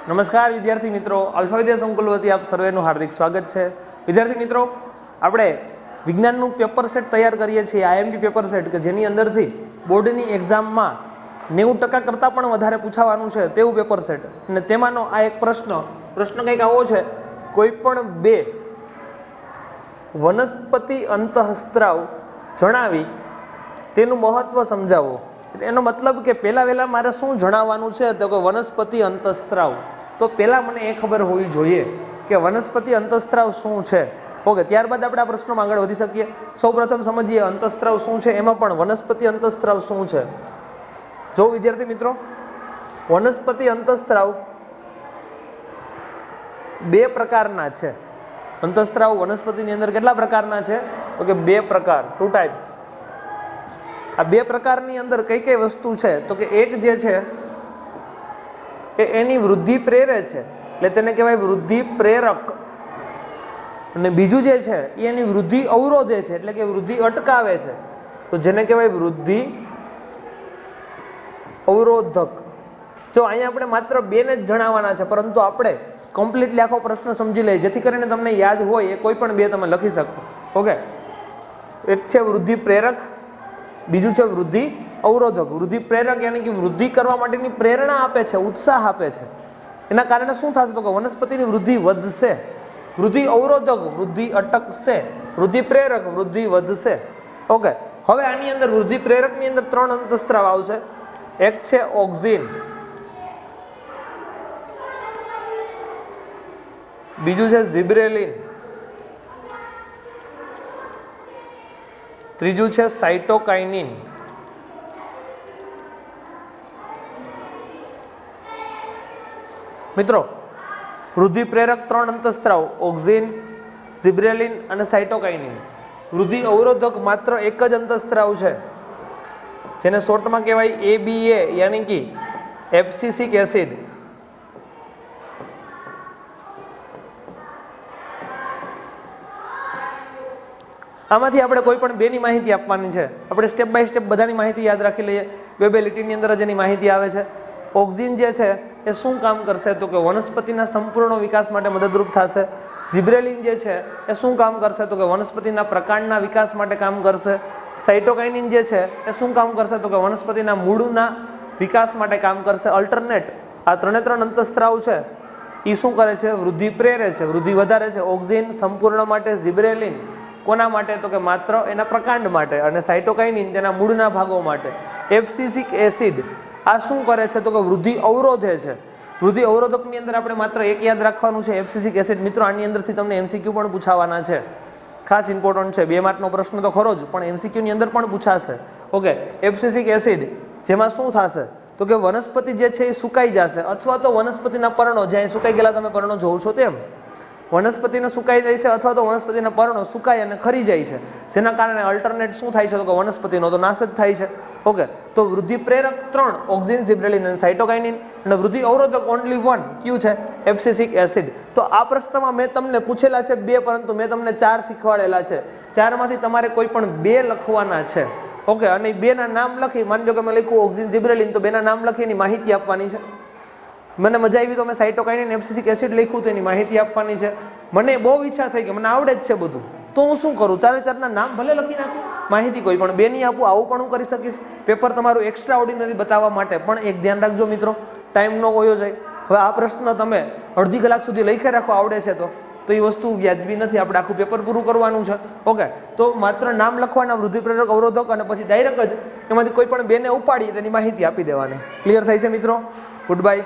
નમસ્કાર વિદ્યાર્થી મિત્રો, અલ્ફા વિદ્યા સંકુલ વતી આપ સર્વેનું હાર્દિક સ્વાગત છે. વિદ્યાર્થી મિત્રો, આપણે વિજ્ઞાનનું પેપર સેટ તૈયાર કરીએ છીએ, આઈએમપી પેપર સેટ, કે જેની અંદરથી બોર્ડની એક્ઝામમાં 90% કરતાં પણ વધારે પૂછાવાનું છે તેવું પેપર સેટ. અને તેમાંનો આ એક પ્રશ્ન કંઈક આવો છે: કોઈ પણ બે વનસ્પતિ અંતઃસ્ત્રાવ જણાવી તેનું મહત્વ સમજાવો. એનો મતલબ કે પહેલા મારે શું જણાવવાનું છે, તો કે વનસ્પતિ અંતઃસ્ત્રાવ. તો પહેલા મને એ ખબર હોવી જોઈએ કે વનસ્પતિ અંતઃસ્ત્રાવ શું છે. ઓકે, ત્યારબાદ આપણે આ પ્રશ્નમાં આગળ વધી શકીએ. સૌપ્રથમ સમજીએ અંતઃસ્ત્રાવ શું છે, એમાં પણ વનસ્પતિ અંતઃસ્ત્રાવ શું છે. જો વિદ્યાર્થી મિત્રો, વનસ્પતિ અંતઃસ્ત્રાવ બે પ્રકારના છે. અંતઃસ્ત્રાવ વનસ્પતિની અંદર કેટલા પ્રકારના છે, તો કે બે પ્રકાર, 2 ટાઈપ્સ. આ બે પ્રકારની અંદર કઈ કઈ વસ્તુ છે, તો કે એક જે છે એ એની વૃદ્ધિ પ્રેરે છે, એટલે તેને કહેવાય વૃદ્ધિ પ્રેરક. અને બીજું જે છે એ એની વૃદ્ધિ અવરોધે છે, એટલે કે વૃદ્ધિ અટકાવે છે, તો જેને કહેવાય વૃદ્ધિ અવરોધક. જો અહીંયા આપણે માત્ર બેને જ જણાવવાના છે, પરંતુ આપણે કમ્પ્લીટલી આખો પ્રશ્ન સમજી લઈએ, જેથી કરીને તમને યાદ હોય એ કોઈ પણ બે તમે લખી શકો. ઓકે, એક છે વૃદ્ધિ પ્રેરક, બીજું છે વૃદ્ધિ અવરોધક. વૃદ્ધિ પ્રેરક યાની કે વૃદ્ધિ કરવા માટેની પ્રેરણા આપે છે, ઉત્સાહ આપે છે. એના કારણે શું થશે, તો કે વનસ્પતિની વૃદ્ધિ વધશે. વૃદ્ધિ અવરોધક વૃદ્ધિ અટકશે, વૃદ્ધિ પ્રેરક વૃદ્ધિ વધશે. ઓકે, હવે આની અંદર વૃદ્ધિ પ્રેરકની અંદર 3 અંતઃસ્ત્રાવ આવશે. એક છે ઓક્સિન, બીજું છે ઝિબ્રેલિન, ત્રીજું છે સાઇટોકાઇનિન. મિત્રો, વૃદ્ધિ પ્રેરક 3 અંતઃસ્ત્રાવ ઓક્સિન, ઝિબ્રેલિન અને સાઇટોકાઇનિન. વૃદ્ધિ અવરોધક માત્ર એક જ અંતઃસ્ત્રાવ છે, જેને શોર્ટમાં કહેવાય ABA યાની કે એબ્સિસિક એસિડ. આમાંથી આપણે કોઈ પણ બેની માહિતી આપવાની છે. આપણે સ્ટેપ બાય સ્ટેપ બધાની માહિતી યાદ રાખી લઈએ. બે લીટીની અંદર જ એની માહિતી આવે છે. ઓક્સિન જે છે એ શું કામ કરશે, તો કે વનસ્પતિના સંપૂર્ણ વિકાસ માટે મદદરૂપ થશે. ઝિબ્રેલિન જે છે એ શું કામ કરશે, તો કે વનસ્પતિના પ્રકાંડના વિકાસ માટે કામ કરશે. સાઇટોકાઇનિન જે છે એ શું કામ કરશે, તો કે વનસ્પતિના મૂળના વિકાસ માટે કામ કરશે. અલ્ટરનેટ આ 3 અંતઃસ્ત્રાવ છે એ શું કરે છે, વૃદ્ધિ પ્રેરે છે, વૃદ્ધિ વધારે છે. ઓક્સિન સંપૂર્ણ માટે, ઝિબ્રેલિન કોના માટે, તો કે માત્ર એના પ્રકાંડ માટે, અને સાઇટોકાઇનિન તેના મૂળના ભાગો માટે. એબ્સિસિક એસિડ આ શું કરે છે, તો કે વૃદ્ધિ અવરોધે છે. વૃદ્ધિ અવરોધકની અંદર આપણે માત્ર એક યાદ રાખવાનું છે, એબ્સિસિક એસિડ. મિત્રો, આની અંદરથી તમને MCQ પણ પૂછાવાના છે, ખાસ ઇમ્પોર્ટન્ટ છે. 2 માર્કનો પ્રશ્ન તો ખરો જ, પણ MCQ ની અંદર પણ પૂછાશે. ઓકે, એબ્સિસિક એસિડ જેમાં શું થશે, તો કે વનસ્પતિ જે છે એ સુકાઈ જશે, અથવા તો વનસ્પતિના પર્ણો, જ્યાં સુકાઈ ગયેલા તમે પર્ણો જોવો છો તેમ વનસ્પતિને સુકાઈ જાય છે, અથવા તો વનસ્પતિના પર્ણો સુકાઈ અને ખરી જાય છે, જેના કારણે અલ્ટરનેટ શું થાય છે, તો કે વનસ્પતિનો તો નાશ જ થાય છે. ઓકે, તો વૃદ્ધિ પ્રેરક 3 ઓક્સિન, ઝિબ્રેલિન અને સાઇટોકાઇનિન, અને વૃદ્ધિ અવરોધક ઓનલી 1 કયું છે, એબ્સિસિક એસિડ. તો આ પ્રશ્નમાં મેં તમને પૂછેલા છે 2, પરંતુ મેં તમને 4 શીખવાડેલા છે. 4 માંથી તમારે કોઈ પણ 2 લખવાના છે. ઓકે, અને 2 ના નામ લખી, માની લો કે મેં લખ્યું ઓક્સિન, ઝિબ્રેલિન, તો 2 ના નામ લખી એની માહિતી આપવાની છે. મને મજા આવી તો મેં સાઇટોકાઇનિન, એબ્સિસિક એસિડ લખ્યું તો એની માહિતી આપવાની છે. મને બહુ ઈચ્છા થઈ કે મને આવડે જ છે બધું, તો હું શું કરું, 4 ના નામ ભલે લખી નાખું, માહિતી કોઈ પણ 2 ની આપું. આવું પણ હું કરી શકીશ, પેપર તમારું એક્સ્ટ્રા ઓર્ડિનરી બતાવવા માટે. પણ એક ધ્યાન રાખજો મિત્રો, ટાઈમ નો વયો જાય. હવે આ પ્રશ્ન તમે અડધી કલાક સુધી લખી રાખો, આવડે છે તો એ વસ્તુ વ્યાજબી નથી. આપણે આખું પેપર પૂરું કરવાનું છે. ઓકે, તો માત્ર નામ લખવાના, વૃદ્ધિ પ્રેરક, અવરોધક, અને પછી ડાયરેક્ટ જ એમાંથી કોઈ પણ 2 ને ઉપાડી તેની માહિતી આપી દેવાની. ક્લિયર થાય છે મિત્રો? Good bye.